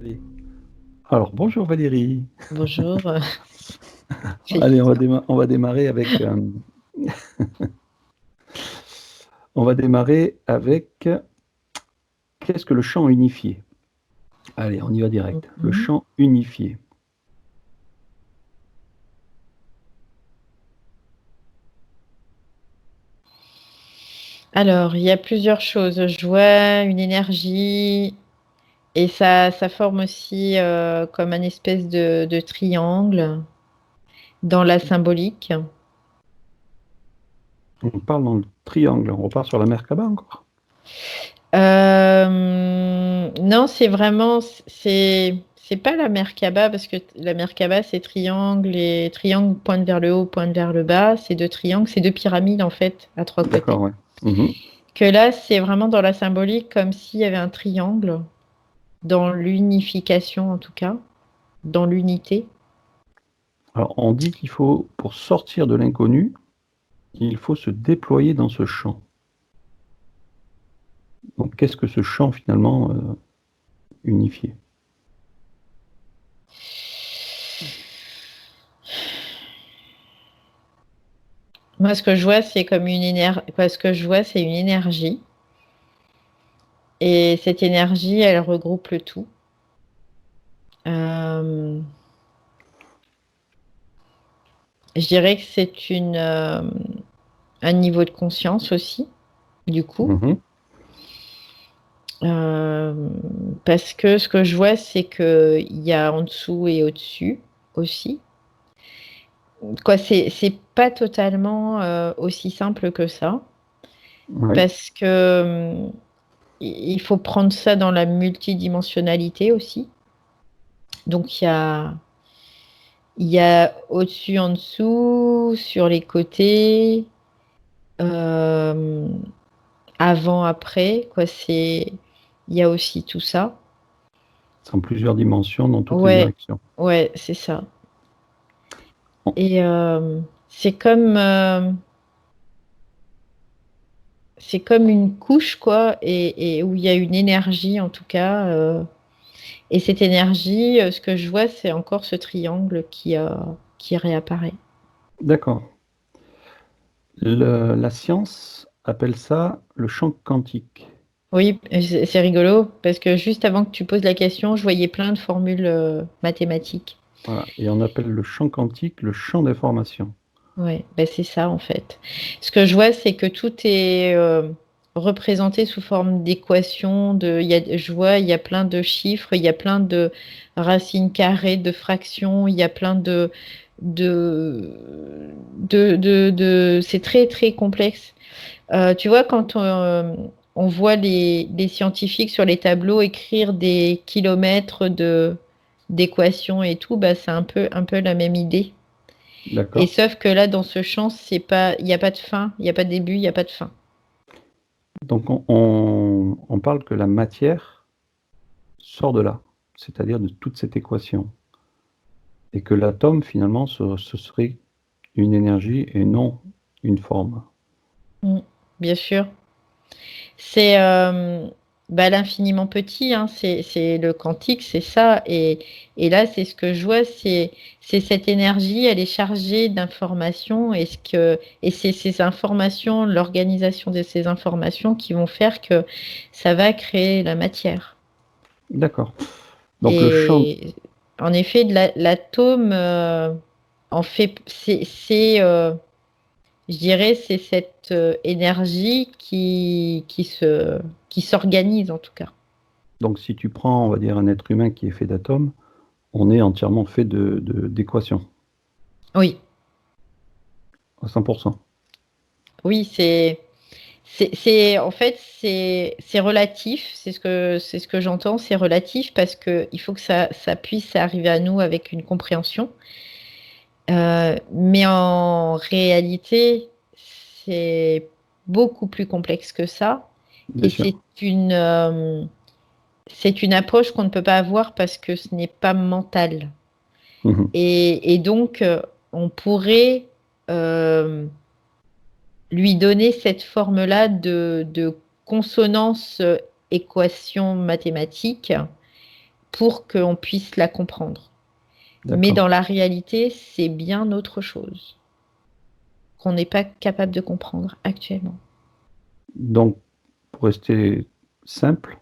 Allez. Alors, bonjour Valérie. Bonjour, Allez, Félicien. on va démarrer on va démarrer avec qu'est-ce que le champ unifié? Allez, on y va direct. Le Mhm. champ unifié. Alors, il y a plusieurs choses. Je vois une énergie et ça forme aussi comme un espèce de triangle dans la symbolique. On parle dans le triangle. On repart sur la Merkaba encore. Non, c'est vraiment, c'est pas la Merkaba parce que la Merkaba c'est triangle et triangle pointe vers le haut, pointe vers le bas. C'est deux triangles, c'est deux pyramides en fait à trois côtés. D'accord, ouais. Mhm. Que là, c'est vraiment dans la symbolique comme s'il y avait un triangle. Dans l'unification en tout cas, dans l'unité. Alors, on dit qu'il faut, pour sortir de l'inconnu, il faut se déployer dans ce champ. Donc, qu'est-ce que ce champ finalement unifié? Moi, ce que je vois, c'est comme une énergie. Ce que je vois, c'est une énergie. Et cette énergie, elle regroupe le tout. Euh, je dirais que c'est un niveau de conscience aussi, du coup. Mhm. Euh, Parce que ce que je vois, c'est qu'il y a en dessous et au-dessus aussi. Quoi, c'est pas totalement aussi simple que ça. Oui, Parce que il faut prendre ça dans la multidimensionnalité aussi. Donc il y a au-dessus, en dessous, sur les côtés, euh, avant, après, quoi. Il y a aussi tout ça. c'est en plusieurs dimensions dans toutes les Ouais, directions. ouais, c'est ça. Bon. Et c'est comme une couche, quoi, et où il y a une énergie, en tout cas. Et cette énergie, ce que je vois, c'est encore ce triangle qui réapparaît. D'accord. La science appelle ça le champ quantique. Oui, c'est rigolo parce que juste avant que tu poses la question, je voyais plein de formules mathématiques. Voilà. Et on appelle le champ quantique le champ d'information. Ouais, ben c'est ça en fait. Ce que je vois, c'est que tout est représenté sous forme d'équations. Je vois, il y a plein de chiffres, il y a plein de racines carrées, de fractions, il y a plein de, c'est très très complexe. Tu vois, quand on voit les scientifiques sur les tableaux écrire des kilomètres d'équations et tout, bah, c'est un peu la même idée. Et D'accord. sauf que là, dans ce champ, c'est pas, il n'y a pas de fin, il n'y a pas de début, il n'y a pas de fin. Donc on parle que la matière sort de là, c'est-à-dire de toute cette équation. Et que l'atome, finalement, ce serait une énergie et non une forme. Mm, bien sûr. C'est bah, l'infiniment petit, hein, c'est le quantique, c'est ça. Et là, c'est ce que je vois, c'est cette énergie, elle est chargée d'informations. Et c'est ces informations, l'organisation de ces informations qui vont faire que ça va créer la matière. D'accord. Donc le champ, Et en effet, l'atome, en fait, je dirais, c'est cette énergie qui s'organise en tout cas. donc si tu prends, on va dire, un être humain qui est fait d'atomes, on est entièrement fait d'équations, Oui, à 100%. oui, en fait, c'est relatif, c'est ce que j'entends, c'est relatif parce que il faut que ça puisse arriver à nous avec une compréhension. Mais en réalité, c'est beaucoup plus complexe que ça. Bien Et sûr. c'est une approche qu'on ne peut pas avoir parce que ce n'est pas mental. Mhm. Et donc, on pourrait euh, lui donner cette forme-là de consonance équation mathématique pour qu'on puisse la comprendre. Mais D'accord. dans la réalité, c'est bien autre chose qu'on n'est pas capable de comprendre actuellement. Donc, pour rester simple,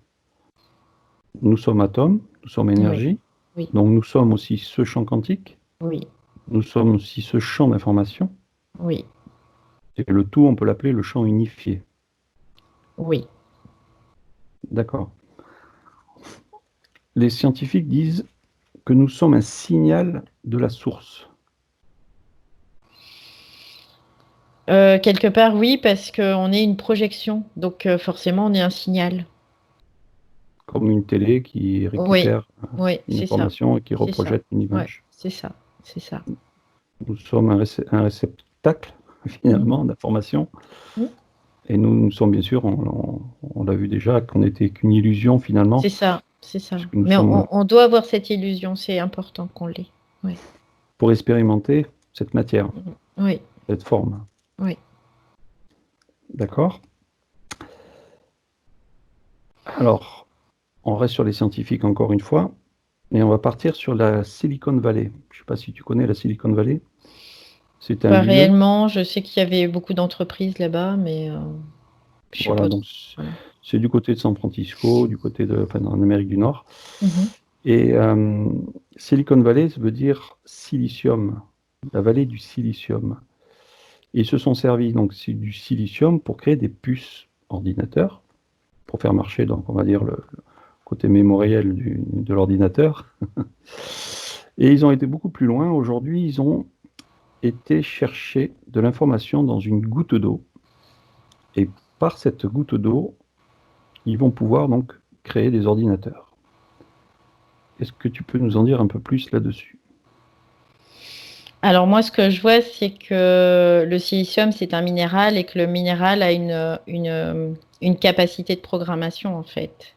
nous sommes atomes, nous sommes Oui, énergie, oui, donc nous sommes aussi ce champ quantique, oui, nous sommes aussi ce champ d'information, oui, et le tout, on peut l'appeler le champ unifié. oui. D'accord. Les scientifiques disent que nous sommes un signal de la source, Quelque part, oui, parce qu'on est une projection, donc forcément, on est un signal. comme une télé qui Oui, récupère oui, une c'est ça, information et qui c'est ça. reprojette une Ouais, image. c'est ça, c'est ça. Nous sommes un réceptacle, Mm, finalement, d'informations. mm. Et nous sommes bien sûr, on l'a vu déjà, qu'on n'était qu'une illusion finalement, C'est ça, c'est ça. puisque nous Mais sommes on doit avoir cette illusion, c'est important qu'on l'ait. Oui, pour expérimenter cette matière, oui, cette forme. oui. D'accord? Alors, on reste sur les scientifiques encore une fois, et on va partir sur la Silicon Valley. Je ne sais pas si tu connais la Silicon Valley. C'est un Pas lieu, réellement, je sais qu'il y avait beaucoup d'entreprises là-bas, mais je sais voilà, pas donc trop. Voilà. c'est du côté de San Francisco, du côté de, enfin, en Amérique du Nord. Mhm. Et Silicon Valley, ça veut dire silicium, la vallée du silicium. Et ils se sont servis donc du silicium pour créer des puces ordinateurs, pour faire marcher, donc on va dire, le côté mémoriel de l'ordinateur. Et ils ont été beaucoup plus loin. Aujourd'hui, ils ont été chercher de l'information dans une goutte d'eau. Et par cette goutte d'eau, ils vont pouvoir donc créer des ordinateurs. Est-ce que tu peux nous en dire un peu plus là-dessus? Alors moi, ce que je vois, c'est que le silicium, c'est un minéral et que le minéral a une capacité de programmation, en fait.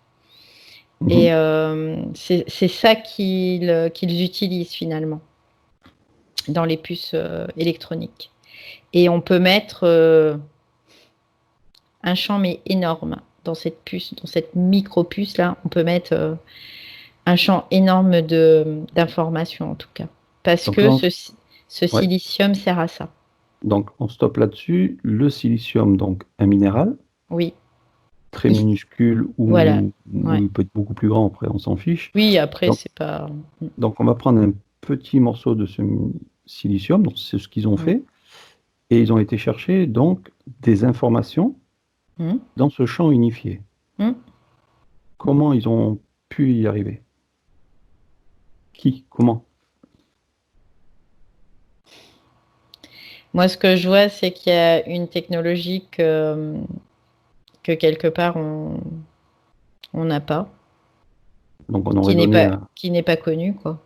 Et Mhm. c'est ça qu'ils utilisent finalement dans les puces électroniques. Et on peut mettre un champ mais énorme dans cette puce, dans cette micro-puce là, on peut mettre un champ énorme d'informations en tout cas. Parce Donc que là, ce ouais. silicium sert à ça. Donc on stoppe là-dessus. Le silicium, donc un minéral, Oui. très Il- minuscule voilà. ou Ouais. il peut être beaucoup plus grand, après on s'en fiche. Oui, après, Donc, c'est pas. donc on va prendre un petit morceau de ce silicium, donc c'est ce qu'ils ont Mm. fait, et ils ont été chercher donc des informations Mm. dans ce champ unifié. Mm. Comment ils ont pu y arriver? Qui? Comment? Moi, ce que je vois, c'est qu'il y a une technologie que quelque part on n'a pas, Donc on aurait donné un... qui n'est pas connue, quoi.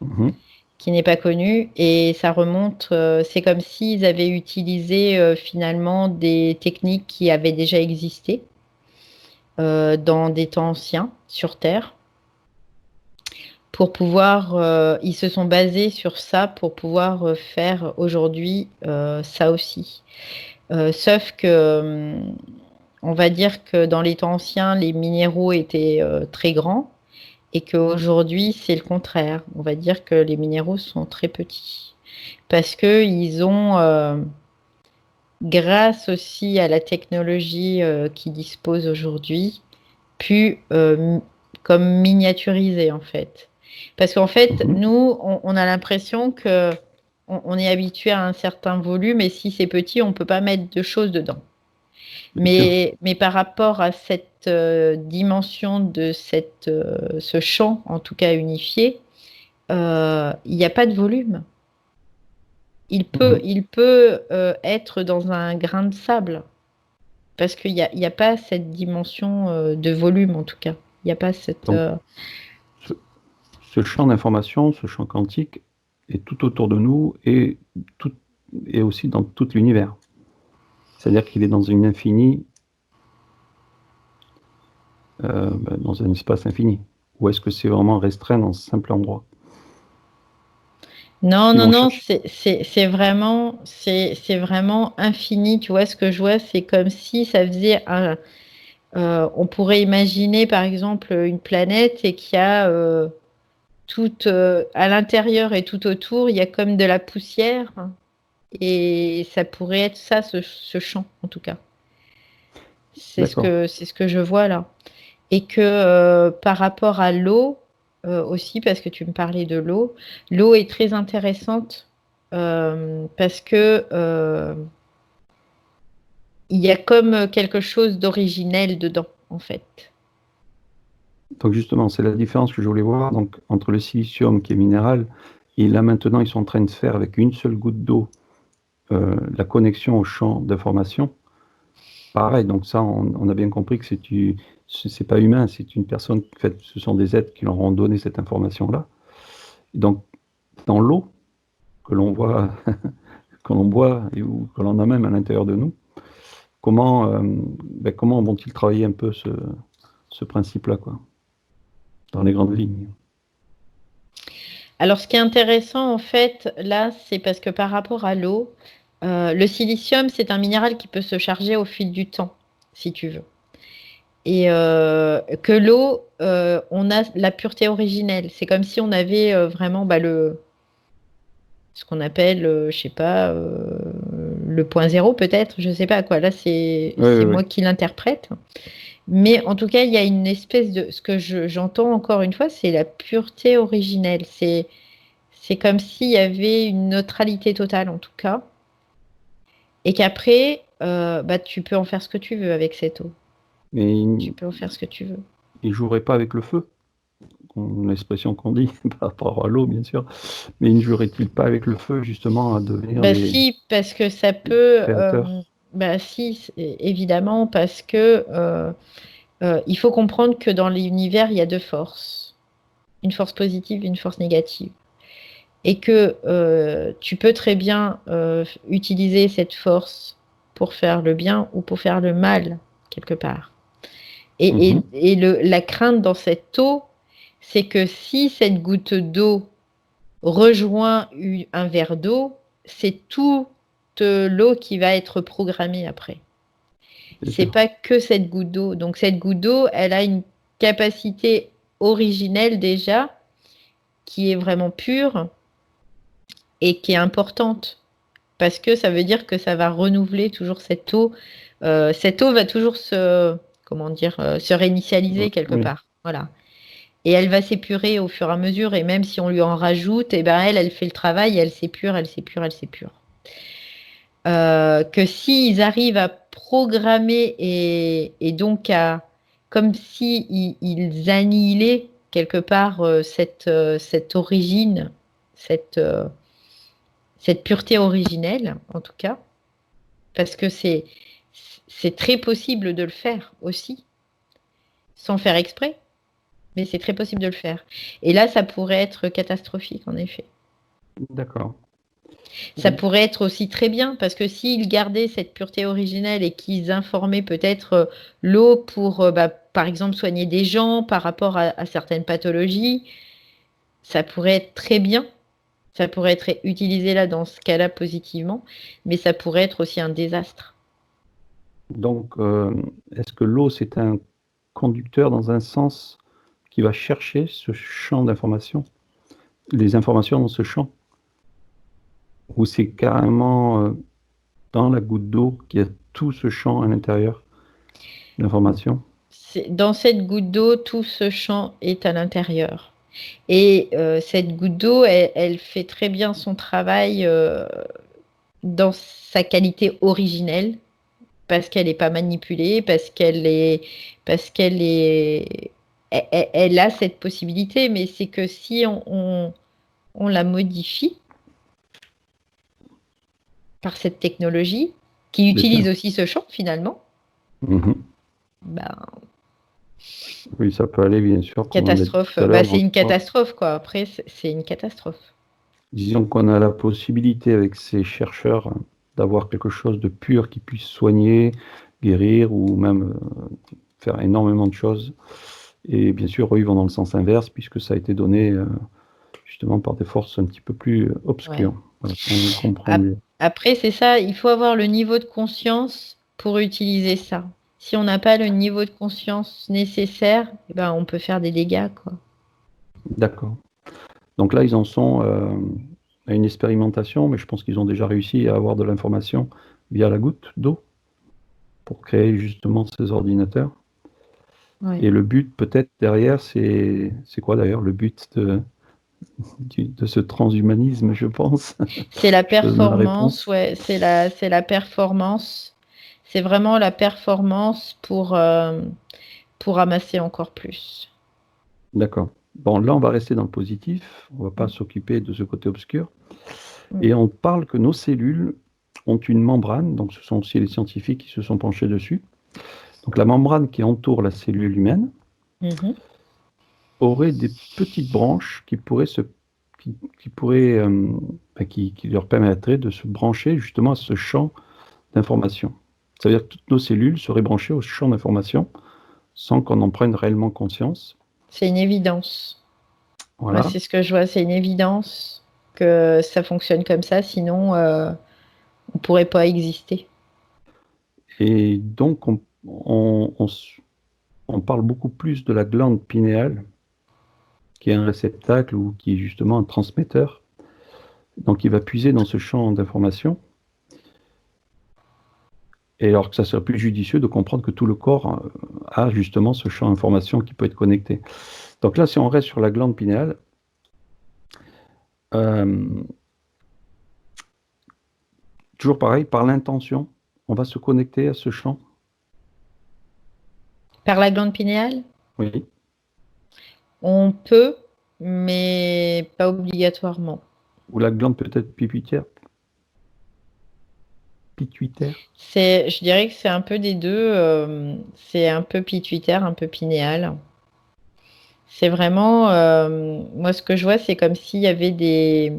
Mhm, Qui n'est pas connue et ça remonte, c'est comme s'ils avaient utilisé finalement des techniques qui avaient déjà existé dans des temps anciens sur Terre pour pouvoir, ils se sont basés sur ça pour pouvoir faire aujourd'hui ça aussi. Sauf que, on va dire que dans les temps anciens, les minéraux étaient très grands et qu'aujourd'hui, c'est le contraire. On va dire que les minéraux sont très petits. Parce qu'ils ont, grâce aussi à la technologie qu'ils disposent aujourd'hui, pu comme miniaturiser en fait. Parce qu'en fait, mhm. nous, on a l'impression que on est habitué à un certain volume et si c'est petit, on ne peut pas mettre de choses dedans. Bien sûr. Mais par rapport à cette dimension de ce champ, en tout cas unifié, il n'y a pas de volume. Mhm. Il peut être dans un grain de sable parce qu'il y a pas cette dimension de volume en tout cas. Il n'y a pas cette. Donc ce, ce champ d'information, ce champ quantique, est tout autour de nous tout, et aussi dans tout l'univers. C'est-à-dire qu'il est dans une infinie, dans un espace infini. Ou est-ce que c'est vraiment restreint dans un simple endroit? Non, Ils non, vont non, chercher. c'est vraiment infini. Tu vois, ce que je vois, c'est comme si ça faisait un. On pourrait imaginer, par exemple, une planète et qu'il y a à l'intérieur et tout autour, il y a comme de la poussière. Et ça pourrait être ça, ce champ, en tout cas. C'est ce D'accord. que je vois là. Et que par rapport à l'eau, aussi, parce que tu me parlais de l'eau, l'eau est très intéressante parce que il y a comme quelque chose d'originel dedans, en fait. Donc justement, c'est la différence que je voulais voir donc, entre le silicium qui est minéral et là maintenant ils sont en train de faire avec une seule goutte d'eau la connexion au champ d'information. Pareil, donc ça on a bien compris que c'est pas humain, c'est une personne, en fait, ce sont des êtres qui leur ont donné cette information-là. Donc dans l'eau que l'on voit, que l'on boit ou que l'on a même à l'intérieur de nous, comment vont-ils travailler un peu ce principe-là, quoi, dans les grandes lignes? Alors, ce qui est intéressant, en fait, là, c'est parce que par rapport à l'eau, le silicium, c'est un minéral qui peut se charger au fil du temps, si tu veux. Et que l'eau, on a la pureté originelle. C'est comme si on avait vraiment ce qu'on appelle, je sais pas, le point zéro peut-être, je sais pas quoi. Là, c'est Oui, oui, moi oui. qui l'interprète. Mais en tout cas, il y a une espèce de... Ce que j'entends encore une fois, c'est la pureté originelle. C'est comme s'il y avait une neutralité totale, en tout cas. Et qu'après, tu peux en faire ce que tu veux avec cette eau. Mais Tu peux en faire ce que tu veux. il jouerait pas avec le feu, l'expression qu'on dit par rapport à l'eau, bien sûr. Mais il ne jouerait-il pas avec le feu, justement, à devenir Bah si, parce que ça peut... créateurs? bah si, évidemment, parce que il faut comprendre que dans l'univers, il y a deux forces. Une force positive et une force négative. Et que tu peux très bien utiliser cette force pour faire le bien ou pour faire le mal, quelque part. Mhm. Et la crainte dans cette eau, c'est que si cette goutte d'eau rejoint un verre d'eau, c'est toute l'eau qui va être programmée après. Bien C'est sûr. pas que cette goutte d'eau. Donc cette goutte d'eau, elle a une capacité originelle déjà qui est vraiment pure et qui est importante parce que ça veut dire que ça va renouveler toujours cette eau. Cette eau va toujours comment dire, se réinitialiser quelque Oui. part. Voilà. Et elle va s'épurer au fur et à mesure. Et même si on lui en rajoute, et ben elle fait le travail, elle s'épure, elle s'épure, elle s'épure. Que s'ils arrivent à programmer et donc comme si ils annihilaient quelque part cette origine, cette, euh, cette pureté originelle, en tout cas, parce que c'est très possible de le faire aussi, sans faire exprès, mais c'est très possible de le faire. Et là, ça pourrait être catastrophique, en effet. D'accord. Ça Oui. pourrait être aussi très bien, parce que s'ils gardaient cette pureté originelle et qu'ils informaient peut-être l'eau pour, par exemple, soigner des gens par rapport à certaines pathologies, ça pourrait être très bien. Ça pourrait être utilisé là, dans ce cas-là, positivement, mais ça pourrait être aussi un désastre. Donc, est-ce que l'eau, c'est un conducteur dans un sens qui va chercher ce champ d'information, les informations dans ce champ? Ou c'est carrément dans la goutte d'eau qu'il y a tout ce champ à l'intérieur d'information? Dans cette goutte d'eau, tout ce champ est à l'intérieur. Et cette goutte d'eau, elle fait très bien son travail dans sa qualité originelle, parce qu'elle n'est pas manipulée, elle a cette possibilité, mais c'est que si on la modifie par cette technologie, qui Bien utilise sûr. aussi ce champ finalement, Mhm. ben, Oui, ça peut aller, bien sûr, comme on l'a dit catastrophe, tout à l'heure, dans c'est le une sens. catastrophe quoi. Après, c'est une catastrophe. Disons qu'on a la possibilité avec ces chercheurs d'avoir quelque chose de pur qui puisse soigner, guérir ou même faire énormément de choses. Et bien sûr, eux, ils vont dans le sens inverse puisque ça a été donné justement par des forces un petit peu plus Ouais. obscures. Voilà, on comprend mieux. Après, c'est ça, il faut avoir le niveau de conscience pour utiliser ça. Si on n'a pas le niveau de conscience nécessaire, eh ben, on peut faire des dégâts, quoi. D'accord. Donc là, ils en sont à une expérimentation, mais je pense qu'ils ont déjà réussi à avoir de l'information via la goutte d'eau pour créer justement ces ordinateurs. Ouais. Et le but, peut-être, derrière, c'est quoi d'ailleurs le but de ce transhumanisme, je pense? C'est la Je te donne la performance, réponse. ouais, c'est la performance. C'est vraiment la performance pour amasser encore plus. D'accord. Bon, là, on va rester dans le positif. On ne va pas Mm. s'occuper de ce côté obscur. Mm. Et on parle que nos cellules ont une membrane, donc ce sont aussi les scientifiques qui se sont penchés dessus. Donc la membrane qui entoure la cellule humaine Mhm. aurait des petites branches qui pourraient qui pourraient, qui leur permettraient de se brancher justement à ce champ d'information. C'est-à-dire que toutes nos cellules seraient branchées au champ d'information sans qu'on en prenne réellement conscience. C'est une évidence. Moi, Voilà. c'est ce que je vois, c'est une évidence que ça fonctionne comme ça, sinon on pourrait pas exister. Et donc, on parle beaucoup plus de la glande pinéale, qui est un réceptacle ou qui est justement un transmetteur. Donc, il va puiser dans ce champ d'information. Et alors que ça serait plus judicieux de comprendre que tout le corps a justement ce champ d'information qui peut être connecté. Donc là, si on reste sur la glande pinéale, euh, toujours pareil, par l'intention, on va se connecter à ce champ. Par la glande pinéale, Oui. on peut, mais pas obligatoirement. Ou la glande peut-être pituitaire. Pituitaire. Je dirais que c'est un peu des deux. C'est un peu pituitaire, un peu pinéal. C'est vraiment, moi ce que je vois, c'est comme s'il y avait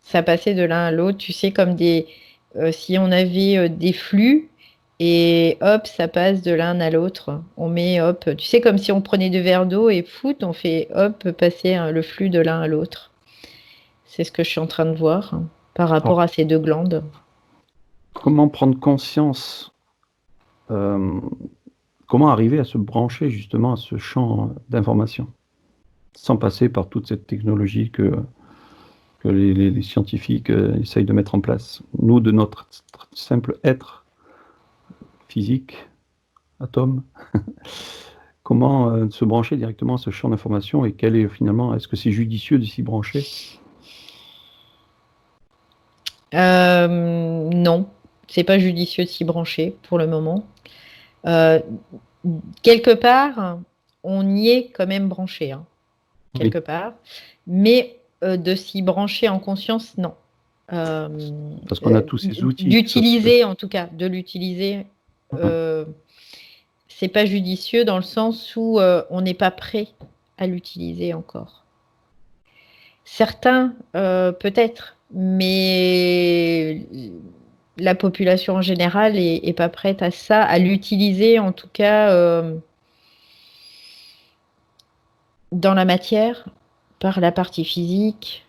ça passait de l'un à l'autre. Tu sais, comme si on avait des flux et hop, ça passe de l'un à l'autre. On met hop, tu sais, comme si on prenait deux verres d'eau et foot, on fait hop passer hein, le flux de l'un à l'autre. C'est ce que je suis en train de voir hein, par rapport Alors, à ces deux glandes. comment prendre conscience, euh, comment arriver à se brancher justement à ce champ d'information, sans passer par toute cette technologie que les scientifiques essayent de mettre en place. Nous, de notre simple être physique, atome, comment se brancher directement à ce champ d'information et quel est finalement, est-ce que c'est judicieux de s'y brancher? Non, c'est pas judicieux de s'y brancher pour le moment. Euh, Quelque part, on y est quand même branché, hein, quelque Oui, part, mais de s'y brancher en conscience, non. Euh, parce qu'on a tous ces outils, sauf que... D'utiliser, en tout cas, de l'utiliser, Mhm. euh, c'est pas judicieux dans le sens où on n'est pas prêt à l'utiliser encore. Certains, peut-être, mais la population en général est pas prête à ça, à l'utiliser en tout cas dans la matière, par la partie physique,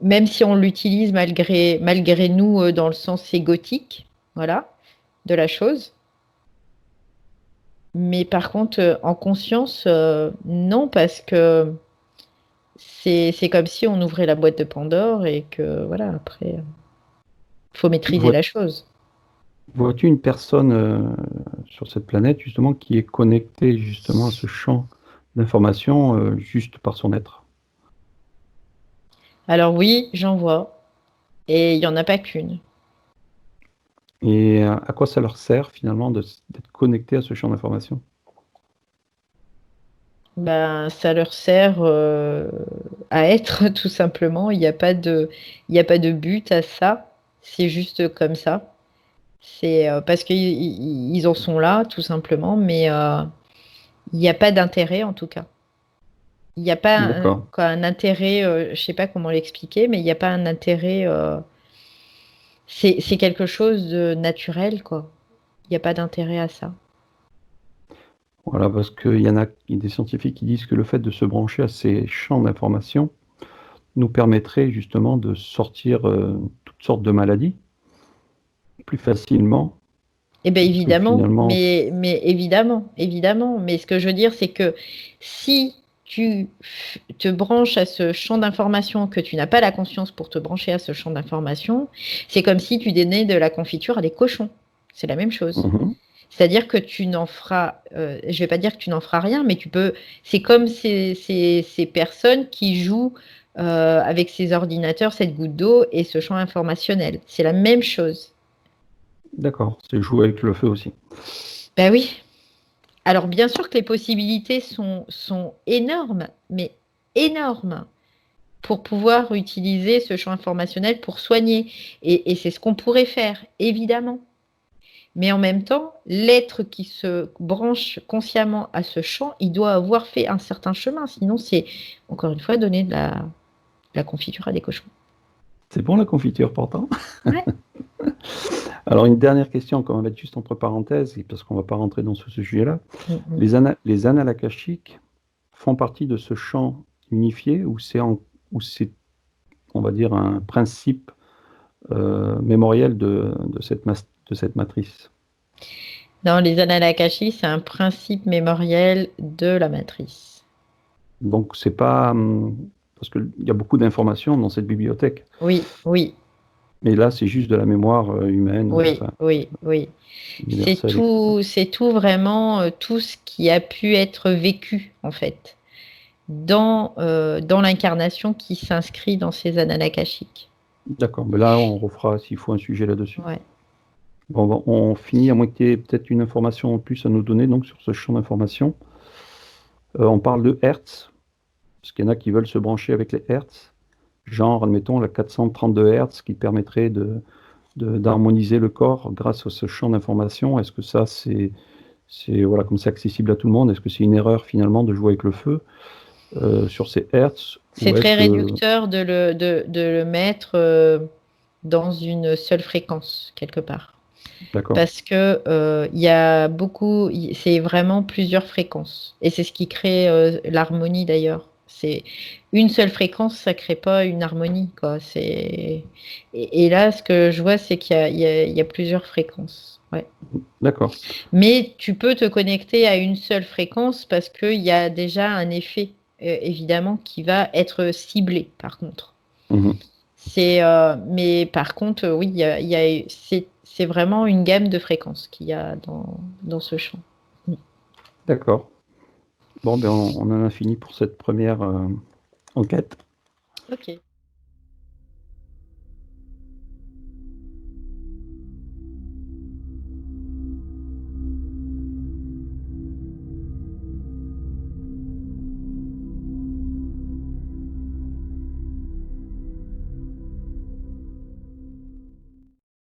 même si on l'utilise malgré nous dans le sens égotique, voilà, de la chose. Mais par contre, en conscience, non, parce que c'est comme si on ouvrait la boîte de Pandore et que voilà, après, faut maîtriser Vois- la chose. Vois-tu une personne sur cette planète justement qui est connectée justement à ce champ d'information juste par son être? Alors oui, j'en vois, et il y en a pas qu'une. Et à quoi ça leur sert finalement d'être connecté à ce champ d'information? Ben, ça leur sert à être tout simplement. Il y a pas de but à ça. C'est juste comme ça. C'est parce qu'ils en sont là, tout simplement, mais il n'y a pas d'intérêt en tout cas. Il n'y a pas D'accord. quoi, un intérêt, je sais pas comment l'expliquer, mais il n'y a pas un intérêt. C'est quelque chose de naturel, quoi. Il n'y a pas d'intérêt à ça. Voilà, parce il y a des scientifiques qui disent que le fait de se brancher à ces champs d'information nous permettrait justement de sortir toutes sortes de maladies plus facilement Eh bien Parce que évidemment, finalement, mais évidemment, évidemment. Mais ce que je veux dire, c'est que si tu te branches à ce champ d'information, que tu n'as pas la conscience pour te brancher à ce champ d'information, c'est comme si tu donnais de la confiture à des cochons. C'est la même chose. mhm, C'est-à-dire que tu n'en feras, je vais pas dire que tu n'en feras rien, mais tu peux. C'est comme ces personnes qui jouent avec ces ordinateurs, cette goutte d'eau et ce champ informationnel. C'est la même chose. d'accord, c'est jouer avec le feu aussi. Ben oui. Alors bien sûr que les possibilités sont énormes, mais énormes, pour pouvoir utiliser ce champ informationnel pour soigner. Et c'est ce qu'on pourrait faire, évidemment. Mais en même temps, l'être qui se branche consciemment à ce champ, il doit avoir fait un certain chemin. Sinon, c'est, encore une fois, donner de la confiture à des cochons. C'est bon la confiture pourtant. Ouais. Alors une dernière question qu'on va mettre juste entre parenthèses, parce qu'on ne va pas rentrer dans ce sujet-là. Mm, mm. Les annales akashiques font partie de ce champ unifié ou c'est, on va dire, un principe mémoriel de cette matrice. Dans les annales akashiques, c'est un principe mémoriel de la matrice. Donc c'est pas parce qu'il y a beaucoup d'informations dans cette bibliothèque, Oui, oui, mais là c'est juste de la mémoire humaine, oui, enfin oui, oui. universelle, etc. C'est tout vraiment, tout ce qui a pu être vécu, en fait, dans l'incarnation qui s'inscrit dans ces annales akashiques. D'accord, mais là on refera s'il faut un sujet là-dessus. Ouais. Bon, on finit, à moins qu'il y ait peut-être une information en plus à nous donner donc sur ce champ d'information. On parle de Hertz, parce qu'il y en a qui veulent se brancher avec les Hertz, genre, admettons, la 432 Hertz qui permettrait d'harmoniser le corps grâce à ce champ d'information. Est-ce que ça, voilà, comme c'est accessible à tout le monde, est-ce que c'est une erreur finalement de jouer avec le feu sur ces Hertz, C'est ou est-ce très que... réducteur de le mettre dans une seule fréquence, quelque part. D'accord, Parce que il y a beaucoup, c'est vraiment plusieurs fréquences. Et c'est ce qui crée l'harmonie d'ailleurs. C'est une seule fréquence, ça crée pas une harmonie, quoi. Et là, ce que je vois, c'est qu'il y a plusieurs fréquences. Ouais. d'accord. Mais tu peux te connecter à une seule fréquence parce qu'il y a déjà un effet, évidemment, qui va être ciblé, par contre. Mhm. Mais par contre, oui, c'est vraiment une gamme de fréquences qu'il y a dans ce champ. Mm. D'accord. Bon, ben on en a fini pour cette première enquête. Ok.